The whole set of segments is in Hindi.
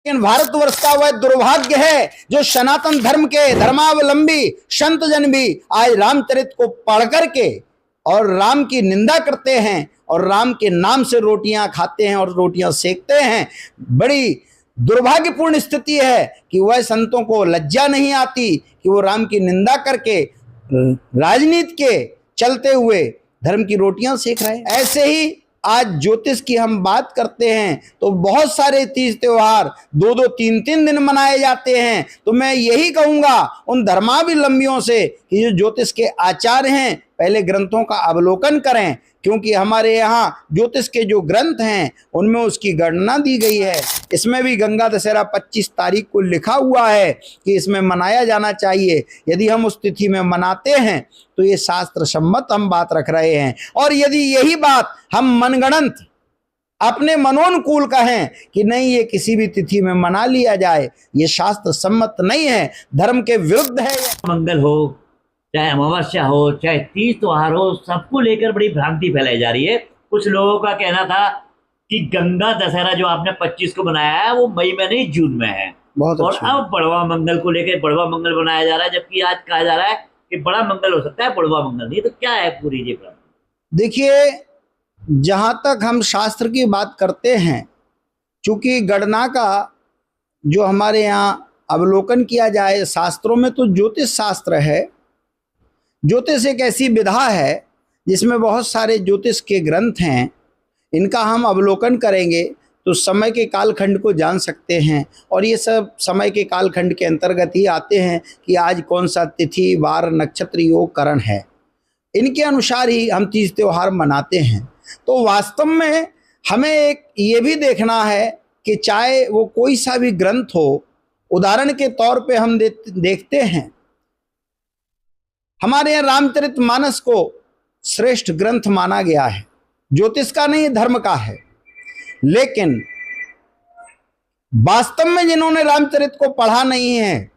लेकिन भारतवर्ष का वह दुर्भाग्य है जो सनातन धर्म के धर्मावलंबी संत जन भी आज रामचरित को पढ़ करके और राम की निंदा करते हैं और राम के नाम से रोटियां खाते हैं और रोटियां सेकते हैं। बड़ी दुर्भाग्यपूर्ण स्थिति है कि वह संतों को लज्जा नहीं आती कि वो राम की निंदा करके राजनीति के चलते हुए धर्म की रोटियां सेक रहे हैं। ऐसे ही आज ज्योतिष की हम बात करते हैं तो बहुत सारे तीज त्योहार 2-2 3-3 दिन मनाए जाते हैं। तो मैं यही कहूंगा उन धर्मावलंबियों से कि जो ज्योतिष के आचार्य हैं पहले ग्रंथों का अवलोकन करें, क्योंकि हमारे यहाँ ज्योतिष के जो ग्रंथ हैं उनमें उसकी गणना दी गई है। इसमें भी गंगा दशहरा 25 तारीख को लिखा हुआ है कि इसमें मनाया जाना चाहिए। यदि हम उस तिथि में मनाते हैं तो ये शास्त्र सम्मत हम बात रख रहे हैं, और यदि यही बात हम मनगढ़ंत अपने मनोनुकूल कहें कि नहीं ये किसी भी तिथि में मना लिया जाए, ये शास्त्र सम्मत नहीं है, धर्म के विरुद्ध है। मंगल हो चाहे अमावस्या हो चाहे तीज त्योहार हो, सबको लेकर बड़ी भ्रांति फैलाई जा रही है। कुछ लोगों का कहना था कि गंगा दशहरा जो आपने 25 को बनाया है वो मई में नहीं जून में है। बहुत और अच्छा। अब बड़वा मंगल को लेकर बड़वा मंगल बनाया जा रहा है, जबकि आज कहा जा रहा है कि बड़ा मंगल हो सकता है, बड़वा मंगल नहीं। तो क्या है पूरी ये भ्रांति? देखिए, जहां तक हम शास्त्र की बात करते हैं, चूंकि गणना का जो हमारे यहाँ अवलोकन किया जाए शास्त्रों में तो ज्योतिष शास्त्र है। ज्योतिष एक ऐसी विधा है जिसमें बहुत सारे ज्योतिष के ग्रंथ हैं। इनका हम अवलोकन करेंगे तो समय के कालखंड को जान सकते हैं, और ये सब समय के कालखंड के अंतर्गत ही आते हैं कि आज कौन सा तिथि वार नक्षत्र योग करण है। इनके अनुसार ही हम तीज त्योहार मनाते हैं। तो वास्तव में हमें एक ये भी देखना है कि चाहे वो कोई सा भी ग्रंथ हो, उदाहरण के तौर पे हम देखते हैं हमारे यहाँ रामचरितमानस को श्रेष्ठ ग्रंथ माना गया है। ज्योतिष का नहीं, धर्म का है। लेकिन वास्तव में जिन्होंने रामचरित को पढ़ा नहीं है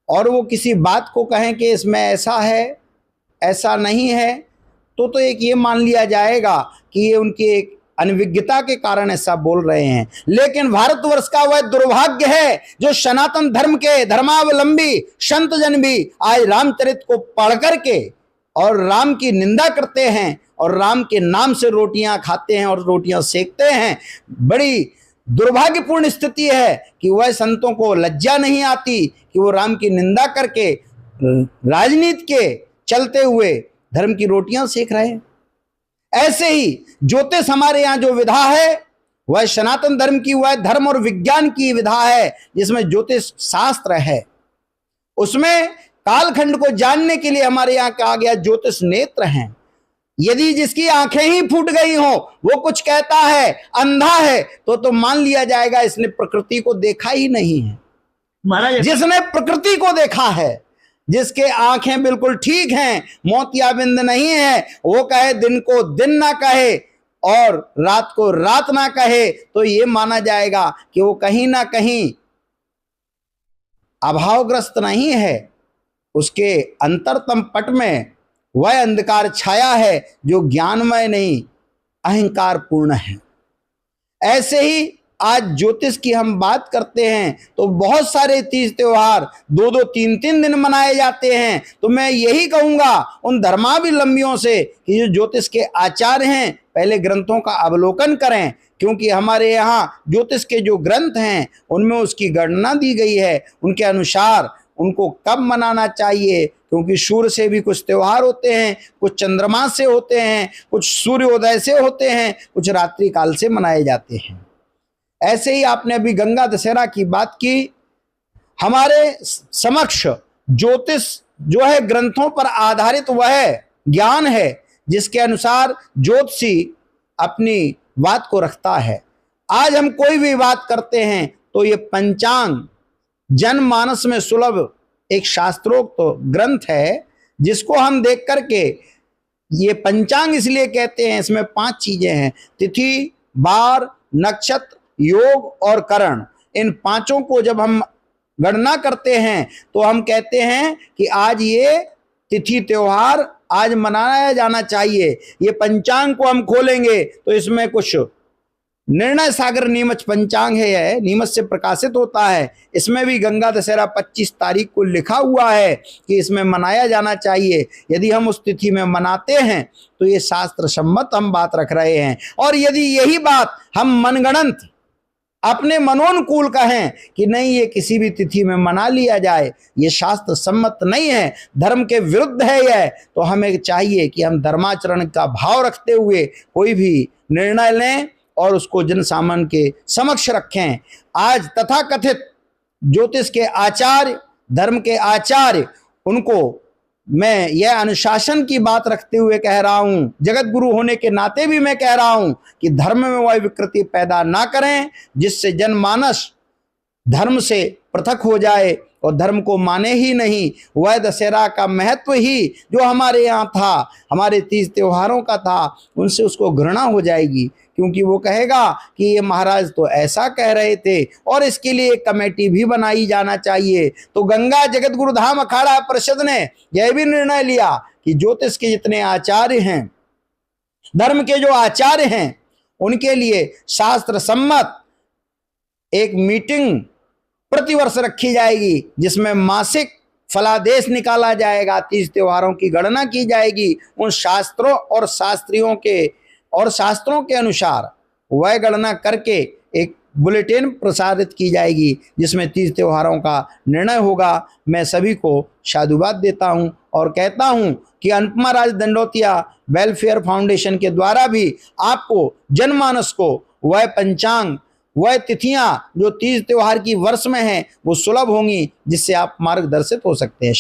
और वो किसी बात को कहें कि इसमें ऐसा है ऐसा नहीं है, तो एक ये मान लिया जाएगा कि ये उनकी एक अनभिज्ञता के कारण ऐसा बोल रहे हैं। लेकिन भारतवर्ष का वह दुर्भाग्य है जो सनातन धर्म के धर्मावलंबी संत जन भी आज रामचरित को पढ़ करके और राम की निंदा करते हैं और राम के नाम से रोटियां खाते हैं और रोटियां सेकते हैं। बड़ी दुर्भाग्यपूर्ण स्थिति है कि वह संतों को लज्जा नहीं आती कि वो राम की निंदा करके राजनीति के चलते हुए धर्म की रोटियां सेक रहे हैं। ऐसे ही ज्योतिष हमारे यहाँ जो विधा है वह सनातन धर्म की, वह धर्म और विज्ञान की विधा है जिसमें ज्योतिष शास्त्र है। उसमें कालखंड को जानने के लिए हमारे यहाँ कहा गया ज्योतिष नेत्र हैं। यदि जिसकी आंखें ही फूट गई हो, वो कुछ कहता है, अंधा है, तो मान लिया जाएगा इसने प्रकृति को देखा ही नहीं है। महाराज, जिसने प्रकृति को देखा है, जिसके आंखें बिल्कुल ठीक हैं, मोतियाबिंद नहीं है, वो कहे दिन को दिन ना कहे और रात को रात ना कहे, तो ये माना जाएगा कि वो कहीं ना कहीं अभावग्रस्त नहीं है। उसके अंतरतम पट में वह अंधकार छाया है जो ज्ञानमय नहीं अहंकार पूर्ण है। ऐसे ही आज ज्योतिष की हम बात करते हैं तो बहुत सारे तीज त्योहार 2-2 3-3 दिन मनाए जाते हैं। तो मैं यही कहूंगा उन धर्मावलंबियों से कि जो ज्योतिष के आचार्य हैं पहले ग्रंथों का अवलोकन करें, क्योंकि हमारे यहाँ ज्योतिष के जो ग्रंथ हैं उनमें उसकी गणना दी गई है। उनके अनुसार उनको कब मनाना चाहिए, क्योंकि सूर्य से भी कुछ त्योहार होते हैं, कुछ चंद्रमा से होते हैं, कुछ सूर्योदय से होते हैं, कुछ रात्रि काल से मनाए जाते हैं। ऐसे ही आपने अभी गंगा दशहरा की बात की। हमारे समक्ष ज्योतिष जो है ग्रंथों पर आधारित वह ज्ञान है जिसके अनुसार ज्योतिषी अपनी बात को रखता है। आज हम कोई भी बात करते हैं तो ये पंचांग जनमानस में सुलभ एक शास्त्रोक्त तो ग्रंथ है जिसको हम देख करके, ये पंचांग इसलिए कहते हैं, इसमें 5 चीजें हैं, तिथि, वार, नक्षत्र, योग और करण। इन 5 को जब हम गणना करते हैं तो हम कहते हैं कि आज ये तिथि त्योहार आज मनाया जाना चाहिए। ये पंचांग को हम खोलेंगे तो इसमें कुछ निर्णय सागर नीमच पंचांग है, यह नीमच से प्रकाशित होता है। इसमें भी गंगा दशहरा 25 तारीख को लिखा हुआ है कि इसमें मनाया जाना चाहिए। यदि हम उस तिथि में मनाते हैं तो ये शास्त्र सम्मत हम बात रख रहे हैं। और यदि यही बात हम मनगढ़ंत अपने मनोनुकूल कहें कि नहीं ये किसी भी तिथि में मना लिया जाए, ये शास्त्र सम्मत नहीं है, धर्म के विरुद्ध है यह, तो हमें चाहिए कि हम धर्माचरण का भाव रखते हुए कोई भी निर्णय लें और उसको जन सामान्य के समक्ष रखें। आज तथाकथित ज्योतिष के आचार्य, धर्म के आचार्य, उनको मैं यह अनुशासन की बात रखते हुए कह रहा हूं, जगत गुरु होने के नाते भी मैं कह रहा हूं कि धर्म में वह विकृति पैदा ना करें जिससे जनमानस धर्म से पृथक हो जाए और धर्म को माने ही नहीं। वह दशहरा का महत्व ही जो हमारे यहाँ था, हमारे तीज त्योहारों का था, उनसे उसको घृणा हो जाएगी, क्योंकि वो कहेगा कि ये महाराज तो ऐसा कह रहे थे और इसके लिए एक कमेटी भी बनाई जाना चाहिए। तो गंगा जगत गुरु धाम अखाड़ा परिषद ने यह भी निर्णय लिया कि ज्योतिष के जितने आचार्य हैं, धर्म के जो आचार्य हैं, उनके लिए शास्त्र सम्मत एक मीटिंग प्रतिवर्ष रखी जाएगी जिसमें मासिक फलादेश निकाला जाएगा, तीज त्योहारों की गणना की जाएगी, उन शास्त्रों और शास्त्रों के अनुसार वह गणना करके एक बुलेटिन प्रसारित की जाएगी जिसमें तीज त्योहारों का निर्णय होगा। मैं सभी को साधुवाद देता हूं और कहता हूं कि अनुपमा राज दंडोतिया वेलफेयर फाउंडेशन के द्वारा भी आपको जनमानस को वह पंचांग, वह तिथियां जो तीज त्योहार की वर्ष में हैं वो सुलभ होंगी, जिससे आप मार्गदर्शित हो सकते हैं।